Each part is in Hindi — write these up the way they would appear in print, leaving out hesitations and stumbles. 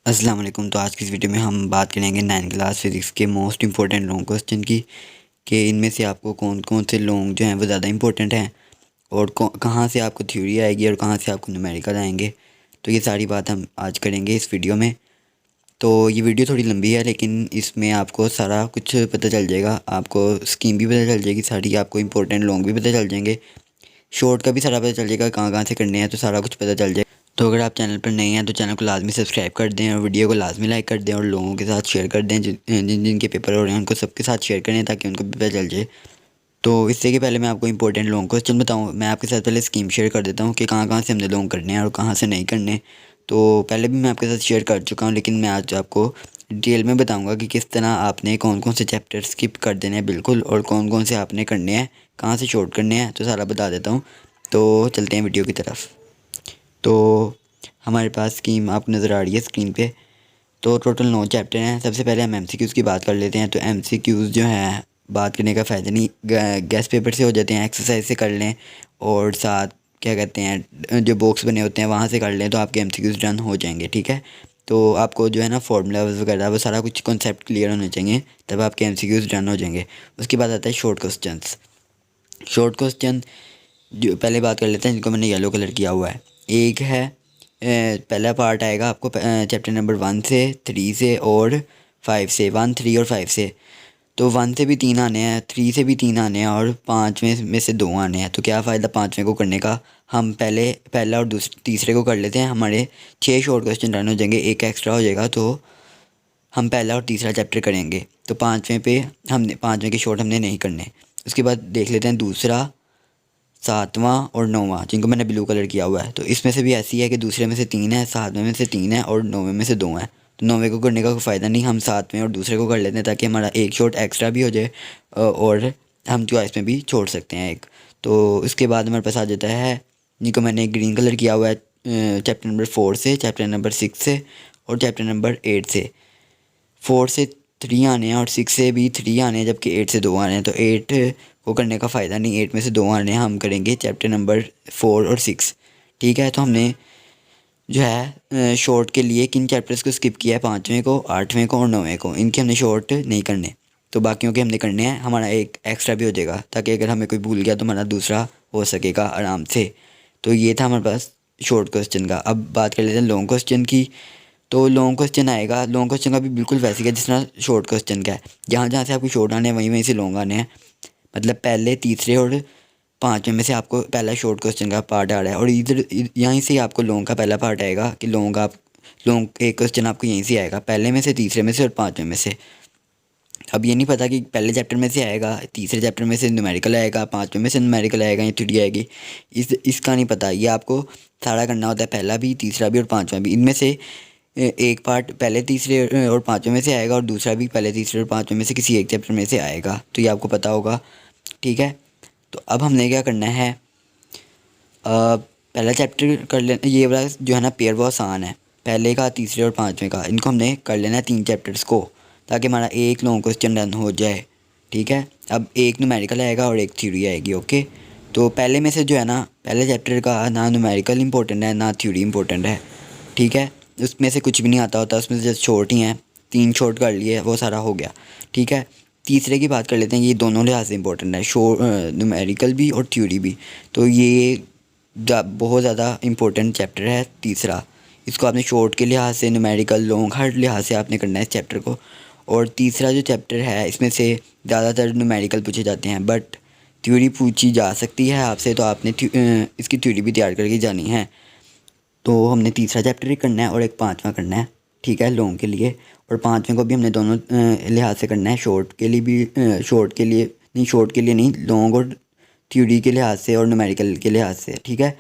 अस्सलाम वालेकुम। तो आज की इस वीडियो में हम बात करेंगे 9th क्लास फिज़िक्स के मोस्ट इंपॉर्टेंट लॉन्ग क्वेश्चन की कि इनमें से आपको कौन कौन से लॉन्ग जो हैं वो ज़्यादा इंपॉर्टेंट हैं और कहाँ से आपको थ्योरी आएगी और कहाँ से आपको न्यूमेरिकल आएंगे। तो ये सारी बात हम आज करेंगे इस वीडियो में। तो ये वीडियो थोड़ी लंबी है लेकिन इसमें आपको सारा कुछ पता चल जाएगा, आपको स्कीम भी पता चल जाएगी सारी, आपको इंपॉर्टेंट लॉन्ग भी पता चल जाएंगे, शॉर्ट का भी सारा पता चल जाएगा, कहाँ कहाँ से करने हैं, तो सारा कुछ पता चल जाएगा। तो अगर आप चैनल पर नए हैं तो चैनल को लाजमी सब्सक्राइब कर दें और वीडियो को लाजमी लाइक कर दें और लोगों के साथ शेयर कर दें, जिन जिनके पेपर हो रहे हैं उनको सबके साथ शेयर करें ताकि उनको भी पता चल जाए। तो इससे कि पहले मैं आपको इंपॉर्टेंट लॉन्ग क्वेश्चन बताऊं, मैं आपके साथ पहले स्कीम शेयर कर देता हूं कि कहाँ कहाँ से हमने लॉन्ग करने हैं और कहाँ से नहीं करने। तो पहले भी मैं आपके साथ शेयर कर चुका हूँ लेकिन मैं आज आपको डिटेल में बताऊँगा कि किस तरह आपने कौन कौन से चैप्टर स्किप कर देने हैं बिल्कुल और कौन कौन से आपने करने हैं, कहाँ से शॉर्ट करने हैं, तो सारा बता देता हूँ। तो चलते हैं वीडियो की तरफ। तो हमारे पास स्कीम आपको नज़र आ रही है स्क्रीन पे। तो टोटल 9 चैप्टर हैं। सबसे पहले हम एमसीक्यूज़ की बात कर लेते हैं। तो एमसीक्यूज़ जो है बात करने का फ़ायदा नहीं, गेस्ट पेपर से हो जाते हैं, एक्सरसाइज से कर लें और साथ क्या कहते हैं जो बॉक्स बने होते हैं वहाँ से कर लें तो आपके एमसीक्यूज़ डन हो जाएंगे। ठीक है, तो आपको जो है ना फार्मूलाज वगैरह वो सारा कुछ कॉन्सेप्ट क्लियर होने चाहिए तब आपके एमसीक्यूज़ डन हो जाएंगे। उसके बाद आता है शॉर्ट क्वेश्चन। शॉर्ट क्वेश्चन जो पहले बात कर लेते हैं जिनको मैंने येलो कलर किया हुआ है। एक है पहला पार्ट आएगा आपको चैप्टर नंबर 1 से 3 से और 5 से, 1 3 और 5 से। तो 1 से भी 3 आने हैं, 3 से भी 3 आने हैं और 5 में से 2 आने हैं। तो क्या फ़ायदा 5वें को करने का, हम पहले पहला और तीसरे को कर लेते हैं, हमारे 6 शॉर्ट क्वेश्चन रन हो जाएंगे, एक एक्स्ट्रा हो जाएगा तो हम पहला और तीसरा चैप्टर करेंगे। तो 5वें पे हमने 5वें के शॉर्ट हमने नहीं करने। उसके बाद देख लेते हैं दूसरा, 7वां और 9वां जिनको मैंने ब्लू कलर किया हुआ है। तो इसमें से भी ऐसी है कि दूसरे में से 3 है, 7वें में से 3 है और 9वें में से 2 हैं। तो 9वें को करने का कोई फ़ायदा नहीं, हम 7वें और दूसरे को कर लेते हैं ताकि हमारा एक शॉट एक्स्ट्रा भी हो जाए और हम चॉइस में भी छोड़ सकते हैं एक। तो इसके बाद हमारे पास आ जाता है जिनको मैंने ग्रीन कलर किया हुआ है चैप्टर नंबर 4 से, चैप्टर नंबर 6 से और चैप्टर नंबर 8 से। 4 से 3 आने हैं और 6 से भी 3 आने हैं जबकि 8 से 2 आने हैं। तो 8 को करने का फ़ायदा नहीं, 8 में से 2 आने हैं, हम करेंगे चैप्टर नंबर 4 और 6। ठीक है, तो हमने जो है शॉर्ट के लिए किन चैप्टर्स को स्किप किया है, 5वें को, 8वें को और 9वें को, इनके हमने शॉर्ट नहीं करने। तो बाकियों के हमने करने हैं, हमारा एक एक्स्ट्रा भी हो जाएगा ताकि अगर हमें कोई भूल गया तो हमारा दूसरा हो सकेगा आराम से। तो ये था हमारे पास शॉर्ट क्वेश्चन का। अब बात कर लेते हैं लॉन्ग क्वेश्चन की। तो लॉन्ग क्वेश्चन आएगा, लॉन्ग क्वेश्चन का भी बिल्कुल वैसे ही है जिस तरह शॉर्ट क्वेश्चन का है। जहाँ जहाँ से आपको शॉर्ट आने हैं वहीं वहीं से लॉन्ग आने हैं। मतलब पहले, तीसरे और 5वें में से आपको पहला शॉर्ट क्वेश्चन का पार्ट आ रहा है और इधर यहीं से आपको लॉन्ग का पहला पार्ट आएगा कि लॉन्ग एक क्वेश्चन आपको यहीं से आएगा, पहले में से, तीसरे में से और 5वें में से। अब ये नहीं पता कि पहले चैप्टर में से आएगा, तीसरे चैप्टर में से न्यूमेरिकल आएगा, 5वें में से न्यूमेरिकल आएगा या थ्योरी आएगी, इसका नहीं पता। ये आपको सारा करना होता है, पहला भी, तीसरा भी और 5वां भी। इनमें से एक पार्ट पहले, तीसरे और 5वें में से आएगा और दूसरा भी पहले, तीसरे और 5वें में से किसी एक चैप्टर में से आएगा। तो ये आपको पता होगा। ठीक है, तो अब हमने क्या करना है, पहला चैप्टर कर लेना। ये वाला जो है ना पेयर वो आसान है, पहले का, तीसरे और 5वें का, इनको हमने कर लेना है 3 चैप्टर्स को ताकि हमारा एक लॉन्ग क्वेश्चन रन हो जाए। ठीक है, अब एक न्यूमेरिकल आएगा और एक थ्योरी आएगी। ओके, तो पहले में से जो है ना, पहले चैप्टर का ना न्यूमेरिकल इंपॉर्टेंट है ना थ्योरी इंपॉर्टेंट है। ठीक है, उसमें से कुछ भी नहीं आता होता, उसमें से जस्ट शॉर्ट ही हैं, 3 शॉर्ट कर लिए, वो सारा हो गया। ठीक है, तीसरे की बात कर लेते हैं। ये दोनों लिहाज से इंपॉर्टेंट है, न्यूमेरिकल भी और थ्योरी भी। तो ये बहुत ज़्यादा इंपॉर्टेंट चैप्टर है तीसरा। इसको आपने शॉर्ट के लिहाज से, न्यूमेरिकल, लॉन्ग, हर लिहाज से आपने करना है इस चैप्टर को। और तीसरा जो चैप्टर है इसमें से ज़्यादातर न्यूमेरिकल पूछे जाते हैं बट थ्योरी पूछी जा सकती है आपसे, तो आपने इसकी थ्योरी भी तैयार करके जानी है। तो हमने तीसरा चैप्टर ही करना है और एक 5वां करना है। ठीक है, लॉन्ग के लिए, और 5वें को भी हमने दोनों लिहाज से करना है, शॉर्ट के लिए भी, शॉर्ट के लिए नहीं, लॉन्ग और थ्योरी के लिहाज से और न्यूमेरिकल के लिहाज से। ठीक है,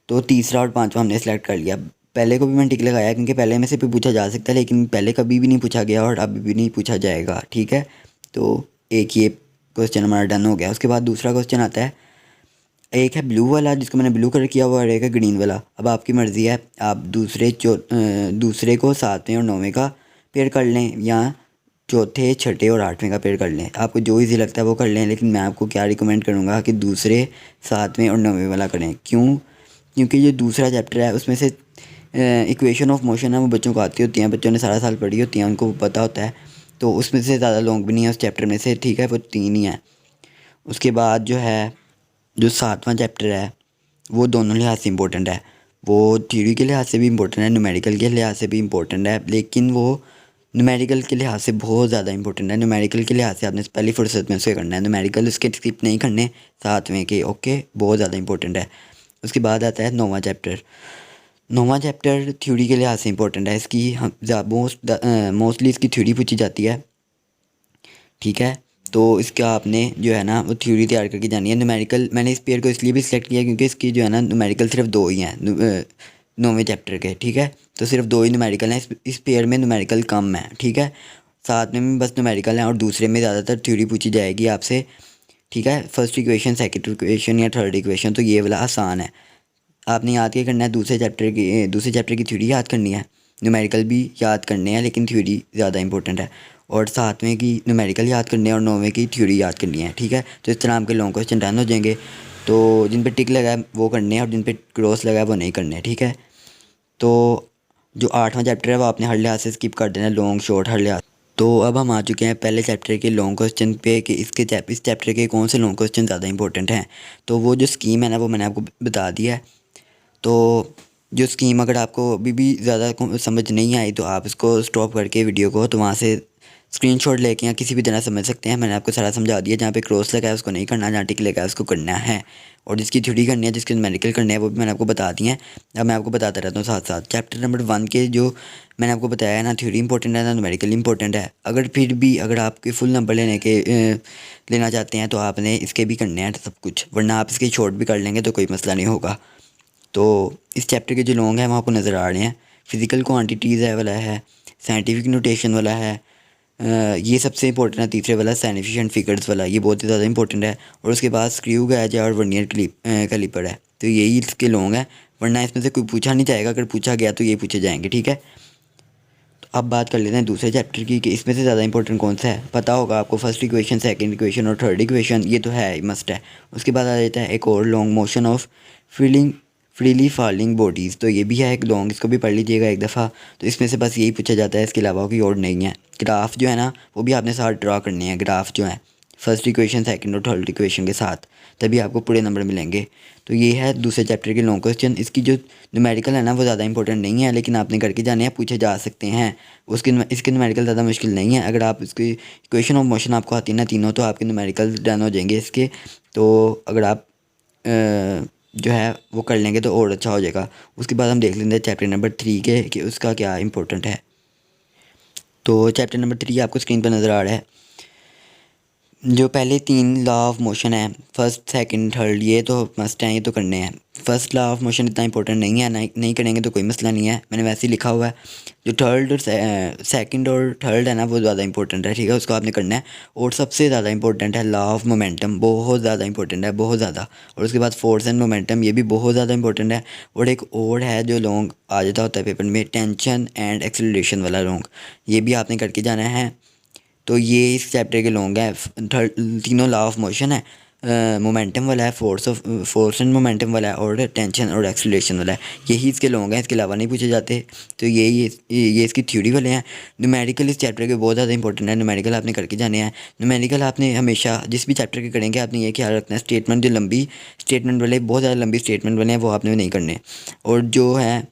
तो तीसरा और 5वां हमने सेलेक्ट कर लिया। पहले को भी मैंने टिक लगाया क्योंकि पहले में से भी पूछा जा सकता है लेकिन पहले कभी भी नहीं पूछा गया और अभी भी नहीं पूछा जाएगा। ठीक है, तो एक ये क्वेश्चन हमारा डन हो गया। उसके बाद दूसरा क्वेश्चन आता है, एक है ब्लू वाला जिसको मैंने ब्लू कलर किया हुआ और एक है ग्रीन वाला। अब आपकी मर्ज़ी है, आप दूसरे को 7वें और 9वें का पेयर कर लें या चौथे, छठे और 8वें का पेयर कर लें। आपको जो इजी लगता है वो कर लें, लेकिन मैं आपको क्या रिकमेंड करूँगा कि दूसरे, 7वें और 9वें वाला करें। क्यों? क्योंकि ये दूसरा चैप्टर है, उसमें से इक्वेशन ऑफ मोशन है वो बच्चों को आती होती हैं, बच्चों ने सारा साल पढ़ी होती हैं, उनको पता होता है। तो उसमें से ज़्यादा लॉन्ग भी नहीं है उस चैप्टर में से, ठीक है, वो 3 ही है। उसके बाद जो है जो 7वां चैप्टर है वो दोनों लिहाज से इम्पोर्टेंट है। वो थ्योरी के लिहाज से भी इम्पोर्टेंट है, न्यूमेरिकल के लिहाज से भी इम्पोर्टेंट है, लेकिन वो न्यूमेरिकल के लिहाज से बहुत ज़्यादा इंपॉर्टेंट है। न्यूमेरिकल के लिहाज से आपने पहली फुर्सत में उसे करना है, न्यूमेरिकल उसके स्किप नहीं करने 7वें के, ओके, बहुत ज़्यादा इंपॉर्टेंट है। उसके बाद आता है 9वां चैप्टर। 9वां चैप्टर थ्योरी के लिहाज से इंपॉर्टेंट है, इसकी हम मोस्टली इसकी थ्योरी पूछी जाती है, ठीक है। तो इसका आपने जो है ना वो थ्योरी तैयार करके जानी है। न्यूमेरिकल मैंने इस पेयर को इसलिए भी सिलेक्ट किया क्योंकि इसकी जो है ना न्यूमेरिकल सिर्फ 2 ही हैं 9वें चैप्टर के, ठीक है। तो सिर्फ 2 ही न्यूमेरिकल हैं, इस पेयर में न्यूमेरिकल कम है, ठीक है। 7वें में बस न्यूमेरिकल हैं और दूसरे में ज़्यादातर थ्योरी पूछी जाएगी आपसे, ठीक है। फर्स्ट इक्वेशन, सेकंड इक्वेशन या थर्ड इक्वेशन, तो ये वाला आसान है। आपने याद क्या करना है, दूसरे चैप्टर की थ्योरी याद करनी है, न्यूमेरिकल भी याद करने हैं लेकिन थ्योरी ज़्यादा इंपॉर्टेंट है। और 7वें की न्यूमेरिकल याद करने हैं और 9वें की थ्योरी याद करनी है, ठीक है। तो इस तरह आपके लॉन्ग क्वेश्चन डन हो जाएंगे। तो जिन पे टिक लगा है वो करने हैं और जिन पे क्रॉस लगा है वो नहीं करने, ठीक है। तो जो 8वां चैप्टर है वो आपने हर लिहाज से स्किप कर देना, लॉन्ग शॉर्ट हर लिहाज। तो अब हम आ चुके हैं पहले चैप्टर के लॉन्ग क्वेश्चन पे कि इस चैप्टर के कौन से लॉन्ग क्वेश्चन ज़्यादा इंपॉर्टेंट हैं। तो वो जो स्कीम है ना वो मैंने आपको बता दिया है। तो जो स्कीम अगर आपको अभी भी ज़्यादा समझ नहीं आई तो आप इसको स्टॉप करके वीडियो को तो वहाँ से स्क्रीनशॉट लेके या किसी भी तरह समझ सकते हैं। मैंने आपको सारा समझा दिया, जहाँ पे क्रॉस लगा है उसको नहीं करना, जहाँ टिक लगा है उसको करना है, और जिसकी थ्योरी करनी है, जिसके न्यूमेरिकल करने हैं वो भी मैंने आपको बता दिए हैं। अब मैं आपको बताता रहता हूँ साथ साथ। चैप्टर नंबर 1 के जो मैंने आपको बताया है ना, थ्योरी इंपॉर्टेंट है ना न्यूमेरिकल इंपॉर्टेंट है। अगर फिर भी अगर आपके फुल नंबर लेना चाहते हैं तो आपने इसके भी करने हैं सब कुछ, वरना आप इसके शॉर्ट भी कर लेंगे तो कोई मसला नहीं होगा। तो इस चैप्टर के जो लॉन्ग हैं वो आपको नज़र आ रहे हैं। फिज़िकल क्वांटिटीज़ है वाला है, साइंटिफिक नोटेशन वाला है, ये सबसे इंपॉर्टेंट है। तीसरे वाला साइनिफिकेंट फिगर्स वाला, ये बहुत ही ज़्यादा इंपॉर्टेंट है। और उसके बाद स्क्रू गैज है और वर्नियर कैलिपर है। तो यही इसके लॉन्ग है, वरना इसमें से कोई पूछा नहीं जाएगा, अगर पूछा गया तो ये पूछे जाएंगे, ठीक है। तो अब बात कर लेते हैं दूसरे चैप्टर की कि इसमें से ज़्यादा इंपॉर्टेंट कौन सा है। पता होगा आपको, फर्स्ट इक्वेशन, सेकंड इक्वेशन और थर्ड इक्वेशन, ये तो है, मस्ट है। उसके बाद आ जाता है एक और long, motion of freely falling bodies. तो ये भी है एक लॉन्ग, इसको भी पढ़ लीजिएगा एक दफ़ा। तो इसमें से बस यही पूछा जाता है, इसके अलावा कोई और नहीं है। ग्राफ जो है ना वो भी आपने साथ ड्रा करनी है, ग्राफ जो है फर्स्ट इक्वेशन, सेकंड और थर्ड इक्वेशन के साथ, तभी आपको पूरे नंबर मिलेंगे। तो ये है दूसरे चैप्टर के लॉन्ग क्वेश्चन। इसकी जो न्यूमेरिकल है ना वो ज़्यादा इंपॉर्टेंट नहीं है, लेकिन आपने करके जाने हैं, पूछे जा सकते हैं। इसके न्यूमेरिकल ज़्यादा मुश्किल नहीं है। अगर आप इसकी इक्वेशन ऑफ मोशन आपको आती है ना तीनों, तो आपके न्यूमेरिकल डन हो जाएंगे इसके। तो अगर आप जो है वो कर लेंगे तो और अच्छा हो जाएगा। उसके बाद हम देख लेंगे चैप्टर नंबर 3 के कि उसका क्या इंपॉर्टेंट है। तो चैप्टर नंबर 3 आपको स्क्रीन पर नज़र आ रहा है। जो पहले 3 लॉ ऑफ मोशन है, फर्स्ट सेकंड थर्ड, ये तो मस्ट हैं, ये तो करने हैं। फर्स्ट लॉ ऑफ मोशन इतना इंपॉर्टेंट नहीं है, नहीं करेंगे तो कोई मसला नहीं है, मैंने वैसे ही लिखा हुआ है। जो थर्ड और सेकंड और थर्ड है ना वो ज़्यादा इंपॉर्टेंट है, ठीक है, उसको आपने करना है। और सबसे ज़्यादा इंपॉर्टेंट है लॉ ऑफ मोमेंटम, बहुत ज़्यादा इंपॉर्टेंट है, बहुत ज़्यादा। और उसके बाद फोर्स एंड मोमेंटम, ये भी बहुत ज़्यादा इंपॉर्टेंट है। और एक और है जो लॉन्ग आ जाता होता है पेपर में, टेंशन एंड एक्सेलरेशन वाला लॉन्ग, ये भी आपने करके जाना है। तो ये इस चैप्टर के लॉन्ग है। तीनों लॉ ऑफ मोशन है, मोमेंटम वाला है, फोर्स एंड मोमेंटम वाला है, और टेंशन और एक्सेलरेशन वाला है। यही इसके लॉन्ग हैं, इसके अलावा नहीं पूछे जाते। तो ये इसकी थ्योरी वाले हैं। न्यूमेरिकल इस चैप्टर के बहुत ज़्यादा इंपॉर्टेंट है, न्यूमेरिकल आपने करके जाने हैं। न्यूमेरिकल आपने हमेशा जिस भी चैप्टर के करेंगे आपने ये ख्याल रखना है, स्टेटमेंट जो लंबी स्टेटमेंट वाले, बहुत ज़्यादा लंबी स्टेटमेंट वाले हैं, वो आपने नहीं करने। और जो है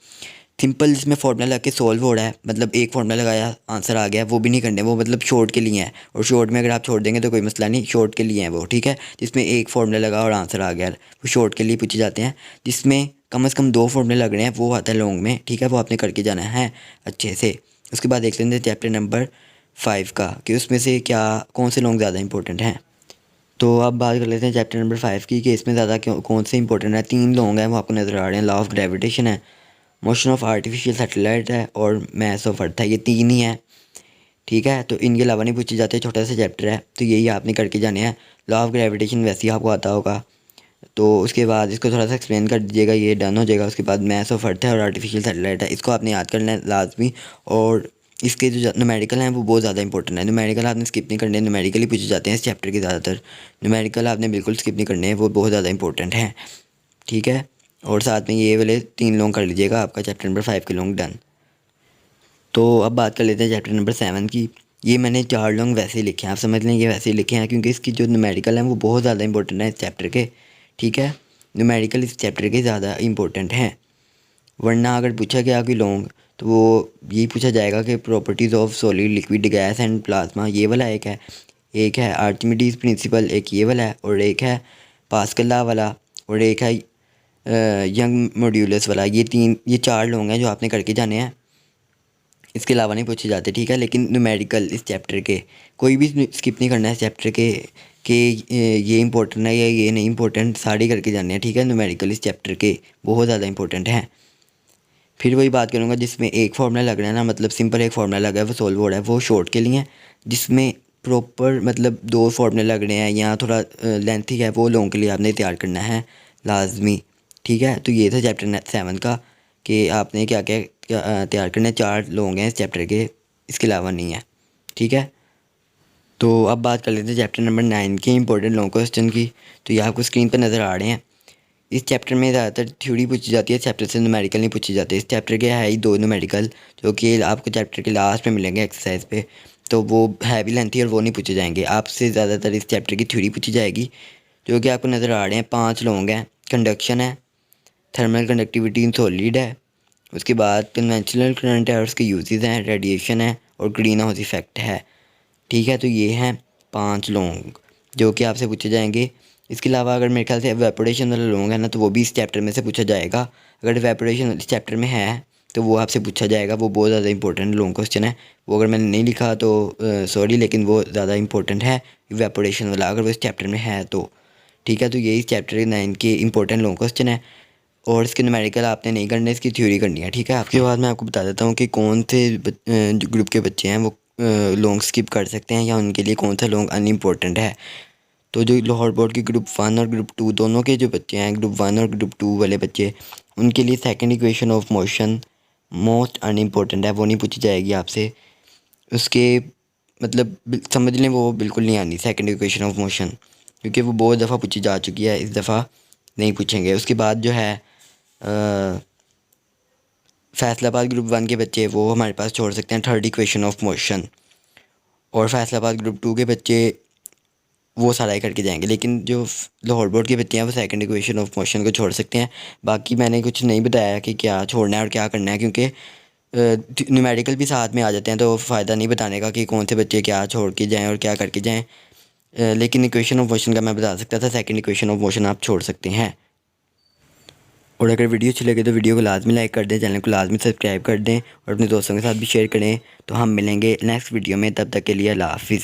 सिंपल जिसमें फार्मूला लगा के सॉल्व हो रहा है, मतलब एक फार्मूला लगाया आंसर आ गया, वो भी नहीं करने, वो मतलब शॉर्ट के लिए हैं। और शॉर्ट में अगर आप छोड़ देंगे तो कोई मसला नहीं, शॉर्ट के लिए हैं वो, ठीक है। जिसमें एक फार्मूला लगा और आंसर आ गया, वो शॉर्ट के लिए पूछे जाते हैं। जिसमें कम से कम 2 फार्मूले लग रहे हैं वो आता है लॉन्ग में, ठीक है, वो आपने करके जाना है अच्छे से। उसके बाद देख लेते हैं चैप्टर नंबर 5 का कि उसमें से क्या कौन से लॉन्ग ज़्यादा इंपॉर्टेंट हैं। तो अब बात कर लेते हैं चैप्टर नंबर 5 की कि इसमें ज़्यादा कौन से इंपॉर्टेंट है। 3 लॉन्ग हैं वो आपको नज़र आ रहे हैं, लॉ ऑफ ग्रेविटेशन है, मोशन ऑफ आर्टिफिशियल सैटेलाइट है, और मैस ऑफ अर्थ है। ये 3 ही हैं, ठीक है। तो इनके अलावा नहीं पूछे जाते, छोटा सा चैप्टर है, तो यही आपने करके जाने हैं। लॉ ऑफ ग्रेविटेशन वैसे ही आपको आता होगा। तो उसके बाद इसको थोड़ा सा एक्सप्लेन कर दीजिएगा, ये डन हो जाएगा। उसके बाद मैस ऑफ अर्थ है और आर्टिफिशियल सैटेलाइट है, इसको आपने याद करना है लाजमी। और इसके जो न्यूमेरिकल हैं वो बहुत ज़्यादा इंपॉर्टेंट है। न्यूमेरिकल आपने स्किप नहीं करने, न्यूमेरिकल ही पूछे जाते हैं इस चैप्टर के ज़्यादातर। न्यूमेरिकल आपने बिल्कुल स्किप नहीं करने, वो बहुत ज़्यादा इंपॉर्टेंट हैं, ठीक है। और साथ में ये वाले 3 लॉन्ग कर लीजिएगा, आपका चैप्टर नंबर 5 के लॉन्ग डन। तो अब बात कर लेते हैं चैप्टर नंबर 7 की। ये मैंने 4 लॉन्ग वैसे ही लिखे हैं, आप समझ लें ये वैसे ही लिखे हैं क्योंकि इसकी जो न्यूमेरिकल हैं वो बहुत ज़्यादा इंपॉर्टेंट है इस चैप्टर के। ठीक है, न्यूमेरिकल इस चैप्टर के ज़्यादा इंपॉर्टेंट हैं, वरना अगर पूछा गया कि लॉन्ग तो वो यही पूछा जाएगा कि properties of solid liquid gas and plasma, ये वाला एक है आर्किमिडीज प्रिंसिपल, एक ये वाला है, और एक है पास्कल लॉ वाला, और एक है यंग मॉड्यूलस वाला। ये 4 लॉन्ग हैं जो आपने करके जाने हैं, इसके अलावा नहीं पूछे जाते। ठीक है, लेकिन न्यूमेरिकल इस चैप्टर के कोई भी स्किप नहीं करना है इस चैप्टर के कि ये इंपॉर्टेंट है या ये नहीं इंपॉर्टेंट, सारे करके जाने हैं। ठीक है, न्यूमेरिकल इस चैप्टर के बहुत ज़्यादा इंपॉर्टेंट हैं। फिर वही बात करूँगा जिसमें एक फार्मूला लग रहा है ना, मतलब सिंपल एक फार्मूला लगा है वो सॉल्व हो रहा है, वो शॉर्ट के लिए। जिसमें प्रॉपर मतलब 2 फार्मूले लग रहे हैं या थोड़ा लेंथी है, वो लॉन्ग के लिए आपने तैयार करना है लाजमी। ठीक है, तो ये था चैप्टर 7 का कि आपने क्या क्या तैयार करना है। 4 लॉन्ग हैं इस चैप्टर के, इसके अलावा नहीं है। ठीक है, तो अब बात कर लेते हैं चैप्टर नंबर 9 के इंपॉर्टेंट लॉन्ग क्वेश्चन की। तो ये आपको स्क्रीन पर नज़र आ रहे हैं। इस चैप्टर में ज़्यादातर थ्योरी पूछी जाती है, चैप्टर से न्यूमेरिकल नहीं पूछी जाती। इस चैप्टर के है ही 2 न्यूमेरिकल जो कि आपको चैप्टर के लास्ट में मिलेंगे एक्सरसाइज पे, तो वो है भी लेंथी और वो नहीं पूछे जाएंगे। आपसे ज़्यादातर इस चैप्टर की थ्योरी पूछी जाएगी जो कि आपको नज़र आ रहे हैं। 5 लॉन्ग हैं, कंडक्शन है, थर्मल कंडक्टिविटी इन सॉलिड है, उसके बाद कन्वेंशनल करंट है और उसके यूजेस हैं, रेडिएशन है और ग्रीन हाउस इफेक्ट है। ठीक है, तो ये हैं 5 लॉन्ग जो कि आपसे पूछे जाएंगे। इसके अलावा अगर मेरे ख्याल से एवेपोरेशन वाला लॉन्ग है ना, तो वो भी इस चैप्टर में से पूछा जाएगा। अगर एवेपोरेशन इस चैप्टर में है तो वो आपसे पूछा जाएगा, वो बहुत ज़्यादा इंपॉर्टेंट लॉन्ग क्वेश्चन है। वो अगर मैंने नहीं लिखा तो सॉरी, लेकिन वो ज़्यादा इंपॉर्टेंट है एवेपोरेशन वाला, अगर वो इस चैप्टर में है तो। ठीक है, तो यही चैप्टर 9 के इंपॉर्टेंट लॉन्ग क्वेश्चन है और इसके न्यूमेरिकल आपने नहीं करने, इसकी थ्योरी करनी है। ठीक है, आपके बाद मैं आपको बता देता हूँ कि कौन से ग्रुप के बच्चे हैं वो लॉन्ग स्किप कर सकते हैं या उनके लिए कौन सा लॉन्ग अनइम्पोर्टेंट है। तो जो लाहौर बोर्ड के ग्रुप 1 और ग्रुप 2 दोनों के जो बच्चे हैं, ग्रुप 1 और ग्रुप 2 वाले बच्चे, उनके लिए second equation of motion most unimportant है, वो नहीं पूछी जाएगी आपसे। उसके मतलब समझ लें वो बिल्कुल नहीं आनी सेकंड इक्वेशन ऑफ मोशन, क्योंकि वो बहुत दफ़ा पूछी जा चुकी है, इस दफ़ा नहीं पूछेंगे। उसके बाद जो है फैसलाबाद ग्रुप 1 के बच्चे वो हमारे पास छोड़ सकते हैं थर्ड इक्वेशन ऑफ मोशन, और फैसलाबाद ग्रुप 2 के बच्चे वो सारा ही करके जाएंगे। लेकिन जो लाहौर बोर्ड के बच्चे हैं वो सेकंड इक्वेशन ऑफ मोशन को छोड़ सकते हैं। बाकी मैंने कुछ नहीं बताया कि क्या छोड़ना है और क्या करना है, क्योंकि न्यूमेरिकल भी साथ में आ जाते हैं तो फ़ायदा नहीं बताने का कि कौन से बच्चे क्या छोड़ के जाएँ और क्या करके जाएँ। लेकिन इक्वेशन ऑफ मोशन का मैं बता सकता था, सेकंड इक्वेशन ऑफ मोशन आप छोड़ सकते हैं। और अगर वीडियो अच्छी लगे तो वीडियो को लाजमी लाइक कर दें, चैनल को लाजमी सब्सक्राइब कर दें और अपने दोस्तों के साथ भी शेयर करें। तो हम मिलेंगे नेक्स्ट वीडियो में, तब तक के लिए अल्लाह हाफिज़।